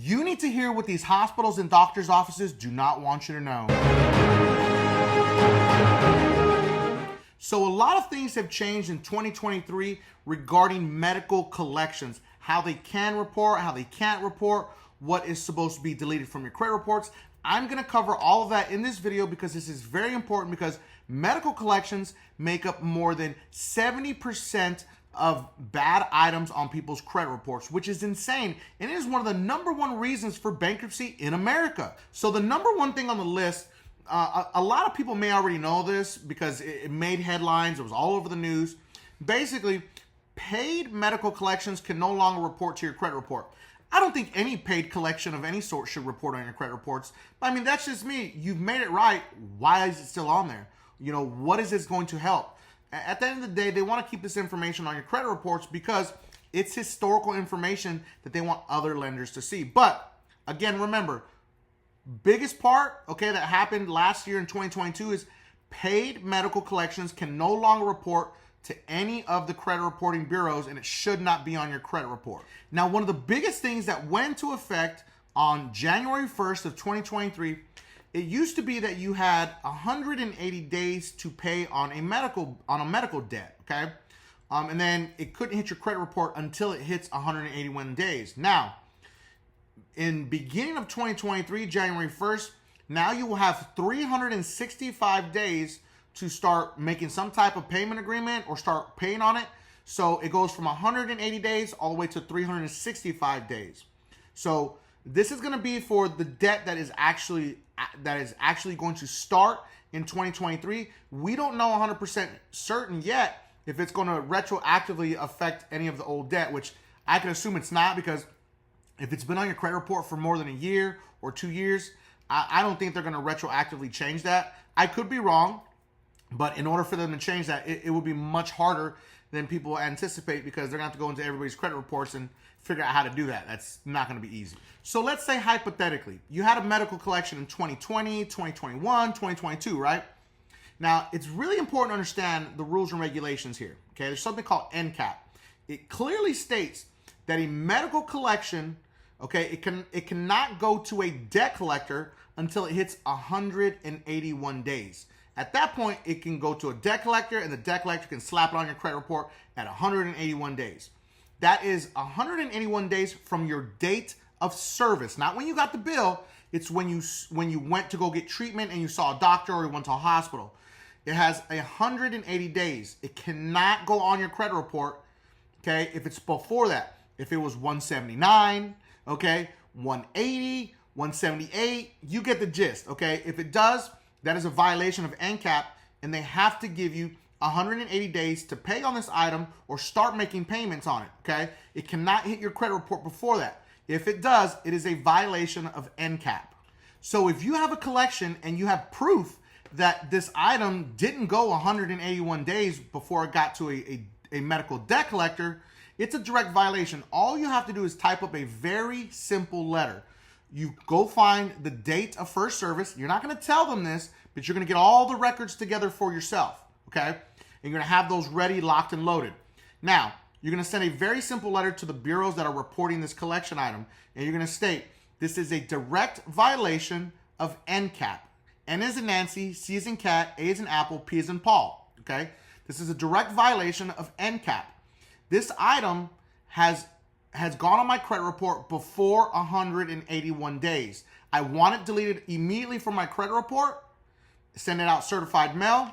You need to hear what these hospitals and doctors' offices do not want you to know. So a lot of things have changed in 2023 regarding medical collections, how they can report, how they can't report, what is supposed to be deleted from your credit reports. I'm going to cover all of that in this video because this is very important, because medical collections make up more than 70% of bad items on people's credit reports, which is insane. And it is one of the number one reasons for bankruptcy in America. So the number one thing on the list, a lot of people may already know this because it made headlines. It was all over the news. Basically, paid medical collections can no longer report to your credit report. I don't think any paid collection of any sort should report on your credit reports. But I mean, that's just me. You've made it right. Why is it still on there? You know, what is this going to help? At the end of the day, they want to keep this information on your credit reports because it's historical information that they want other lenders to see. But again, remember, biggest part, okay, that happened last year in 2022 is paid medical collections can no longer report to any of the credit reporting bureaus, and it should not be on your credit report. Now, one of the biggest things that went into effect on January 1st of 2023, it used to be that you had 180 days to pay on a medical debt, okay? And then it couldn't hit your credit report until it hits 181 days. Now, in beginning of 2023, January 1st, now you will have 365 days to start making some type of payment agreement or start paying on it. So it goes from 180 days all the way to 365 days. So this is going to be for the debt that is actually going to start in 2023. We don't know 100% certain yet if it's going to retroactively affect any of the old debt, which I can assume it's not, because if it's been on your credit report for more than a year or 2 years, I don't think they're going to retroactively change that. I could be wrong, but in order for them to change that, it would be much harder than people anticipate, because they're going to have to go into everybody's credit reports and figure out how to do that. That's not going to be easy. So let's say hypothetically, you had a medical collection in 2020, 2021, 2022, right? Now, it's really important to understand the rules and regulations here, okay? There's something called NCAP. It clearly states that a medical collection, okay, it cannot go to a debt collector until it hits 181 days. At that point, it can go to a debt collector, and the debt collector can slap it on your credit report at 181 days. That is 181 days from your date of service, not when you got the bill. It's when you went to go get treatment and you saw a doctor or you went to a hospital. It has 180 days. It cannot go on your credit report, okay, if it's before that. If it was 179, okay, 180, 178, you get the gist, okay? If it does, that is a violation of NCAP, and they have to give you 180 days to pay on this item or start making payments on it, okay? It cannot hit your credit report before that. If it does, it is a violation of NCAP. So if you have a collection and you have proof that this item didn't go 181 days before it got to a medical debt collector, it's a direct violation. All you have to do is type up a very simple letter. You go find the date of first service. You're not going to tell them this, but you're going to get all the records together for yourself, okay? And you're going to have those ready, locked, and loaded. Now, you're going to send a very simple letter to the bureaus that are reporting this collection item, and you're going to state, this is a direct violation of NCAP. N as in Nancy, C as in cat, A as in apple, P as in Paul, okay? This is a direct violation of NCAP. This item has gone on my credit report before 181 days. I want it deleted immediately from my credit report. Send it out certified mail.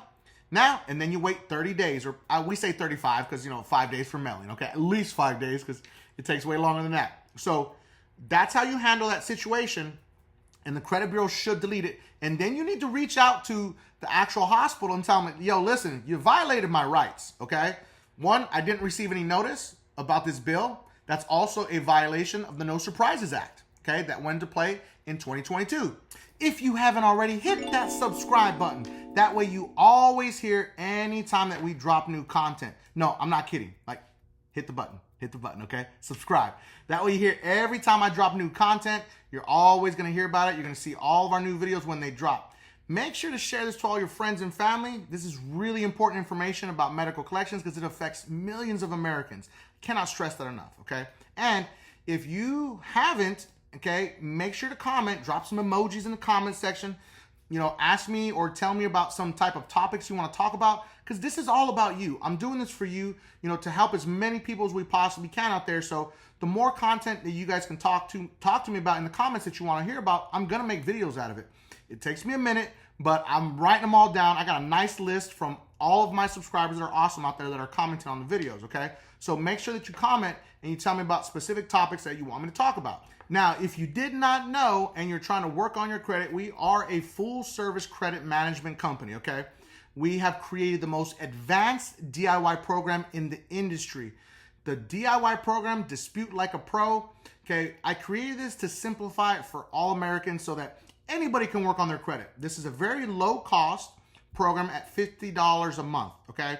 Now, and then you wait 30 days, or we say 35 because, 5 days for mailing, okay? At least 5 days because it takes way longer than that. So that's how you handle that situation, and the credit bureau should delete it. And then you need to reach out to the actual hospital and tell them, yo, listen, you violated my rights, okay? One, I didn't receive any notice about this bill. That's also a violation of the No Surprises Act, okay, that went into play in 2022. If you haven't already, hit that subscribe button. That way you always hear anytime that we drop new content. No, I'm not kidding. Like, hit the button, okay? Subscribe. That way you hear every time I drop new content. You're always going to hear about it. You're going to see all of our new videos when they drop. Make sure to share this to all your friends and family. This is really important information about medical collections because it affects millions of Americans. Cannot stress that enough, okay? And if you haven't okay, make sure to comment, drop some emojis in the comment section. You know, ask me or tell me about some type of topics you want to talk about, because this is all about you. I'm doing this for you, you know, to help as many people as we possibly can out there. So the more content that you guys can talk to me about in the comments that you want to hear about, I'm going to make videos out of it. It takes me a minute, but I'm writing them all down. I got a nice list from all of my subscribers that are awesome out there that are commenting on the videos, okay? So make sure that you comment and you tell me about specific topics that you want me to talk about. Now, if you did not know and you're trying to work on your credit, we are a full-service credit management company, okay? We have created the most advanced DIY program in the industry. The DIY program, Dispute Like a Pro, okay? I created this to simplify it for all Americans so that anybody can work on their credit. This is a very low-cost program at $50 a month, okay?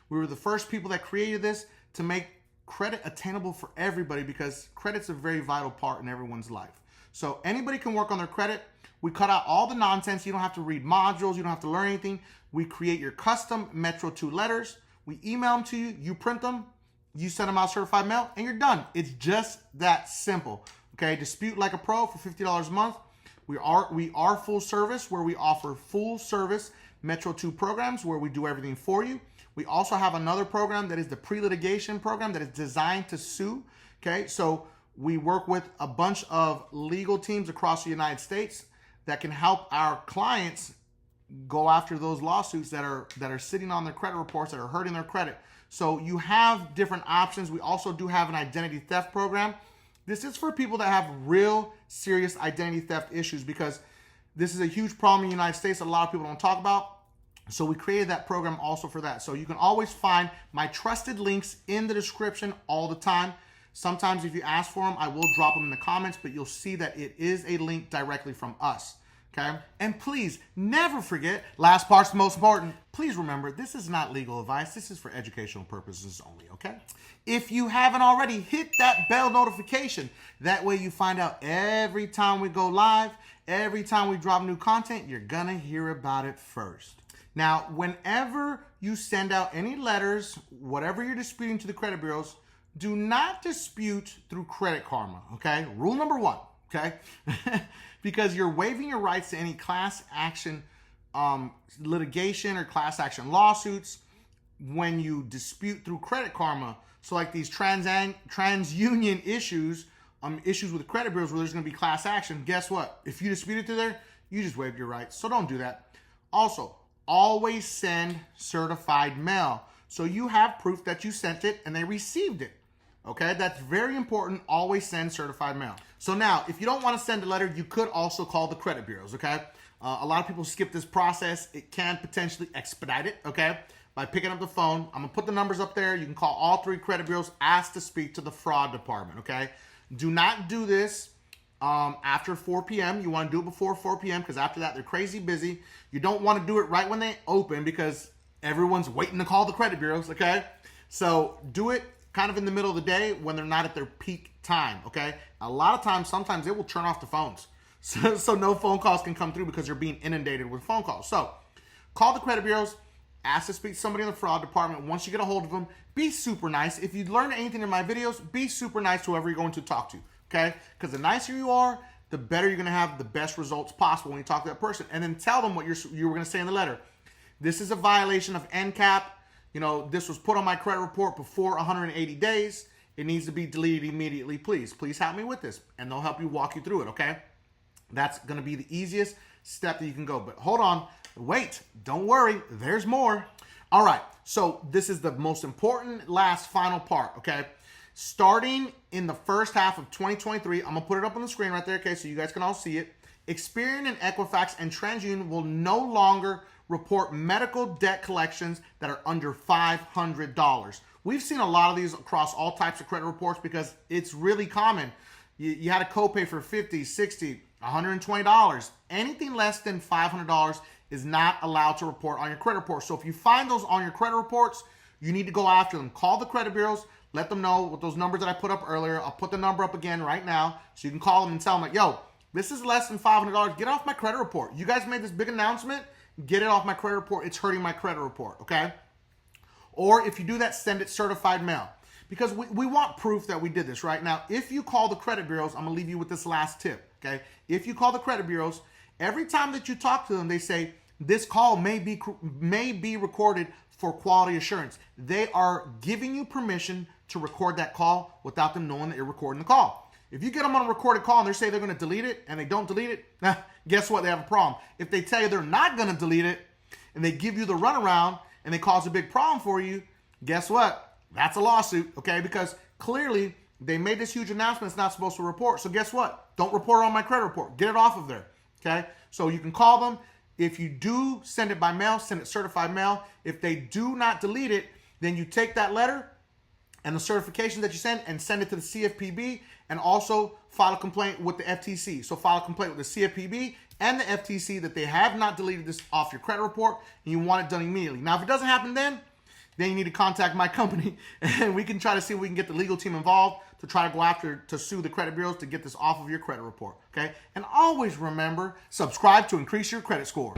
We were the first people that created this to make credit attainable for everybody, because credit's a very vital part in everyone's life. So anybody can work on their credit. We cut out all the nonsense. You don't have to read modules. You don't have to learn anything. We create your custom Metro 2 letters. We email them to you. You print them. You send them out certified mail, and you're done. It's just that simple. Okay, Dispute Like a Pro for $50 a month. We are full service, where we offer full service Metro 2 programs where we do everything for you. We also have another program that is the pre-litigation program that is designed to sue. Okay, so we work with a bunch of legal teams across the United States that can help our clients go after those lawsuits that are sitting on their credit reports, that are hurting their credit. So you have different options. We also do have an identity theft program. This is for people that have real serious identity theft issues, because this is a huge problem in the United States that a lot of people don't talk about. So we created that program also for that. So you can always find my trusted links in the description all the time. Sometimes if you ask for them, I will drop them in the comments, but you'll see that it is a link directly from us, okay? And please never forget, last part's the most important. Please remember, this is not legal advice. This is for educational purposes only, okay? If you haven't already, hit that bell notification. That way you find out every time we go live, every time we drop new content, you're gonna hear about it first. Now, whenever you send out any letters, whatever you're disputing to the credit bureaus, do not dispute through Credit Karma, okay? Rule number one, okay? Because you're waiving your rights to any class action litigation or class action lawsuits when you dispute through Credit Karma. So like these TransUnion issues, issues with credit bureaus where there's gonna be class action, guess what? If you dispute it through there, you just waived your rights. So don't do that. Also, always send certified mail, so you have proof that you sent it and they received it. Okay, that's very important. Always send certified mail. So now, if you don't want to send a letter, you could also call the credit bureaus. Okay, a lot of people skip this process. It can potentially expedite it. Okay, by picking up the phone. I'm gonna put the numbers up there. You can call all 3 credit bureaus. Ask to speak to the fraud department. Okay, do not do this after 4 p.m. You want to do it before 4 p.m. because after that they're crazy busy. You don't want to do it right when they open because everyone's waiting to call the credit bureaus, okay? So do it kind of in the middle of the day when they're not at their peak time, okay? A lot of times, sometimes they will turn off the phones. So no phone calls can come through because you're being inundated with phone calls. So call the credit bureaus, ask to speak to somebody in the fraud department. Once you get a hold of them, be super nice. If you learn anything in my videos, be super nice to whoever you're going to talk to. Okay, because the nicer you are, the better you're going to have the best results possible when you talk to that person. And then tell them what you were going to say in the letter. This is a violation of NCAP. You know, this was put on my credit report before 180 days. It needs to be deleted immediately. Please help me with this. And they'll help you walk you through it, okay? That's going to be the easiest step that you can go. But hold on. Wait. Don't worry. There's more. All right. So this is the most important last final part, okay? Starting in the first half of 2023, I'm going to put it up on the screen right there, okay, so you guys can all see it. Experian and Equifax and TransUnion will no longer report medical debt collections that are under $500. We've seen a lot of these across all types of credit reports because it's really common. You had a copay for $50, $60, $120. Anything less than $500 is not allowed to report on your credit report. So if you find those on your credit reports, you need to go after them. Call the credit bureaus. Let them know with those numbers that I put up earlier. I'll put the number up again right now so you can call them and tell them, like, yo, this is less than $500. Get off my credit report. You guys made this big announcement. Get it off my credit report. It's hurting my credit report, okay? Or if you do that, send it certified mail. because we want proof that we did this, right? Now, if you call the credit bureaus, I'm going to leave you with this last tip, okay? If you call the credit bureaus, every time that you talk to them, they say, this call may be recorded for quality assurance. They are giving you permission to record that call without them knowing that you're recording the call. If you get them on a recorded call and they say they're going to delete it and they don't delete it, guess what? They have a problem. If they tell you they're not going to delete it and they give you the runaround and they cause a big problem for you, guess what? That's a lawsuit, okay? Because clearly they made this huge announcement it's not supposed to report. So guess what? Don't report it on my credit report. Get it off of there, okay? So you can call them. If you do send it by mail, send it certified mail. If they do not delete it, then you take that letter and the certification that you send and send it to the CFPB, and also file a complaint with the FTC. So file a complaint with the CFPB and the FTC that they have not deleted this off your credit report and you want it done immediately. Now, if it doesn't happen then you need to contact my company and we can try to see if we can get the legal team involved to try to go after, to sue the credit bureaus to get this off of your credit report, okay? And always remember, subscribe to increase your credit score.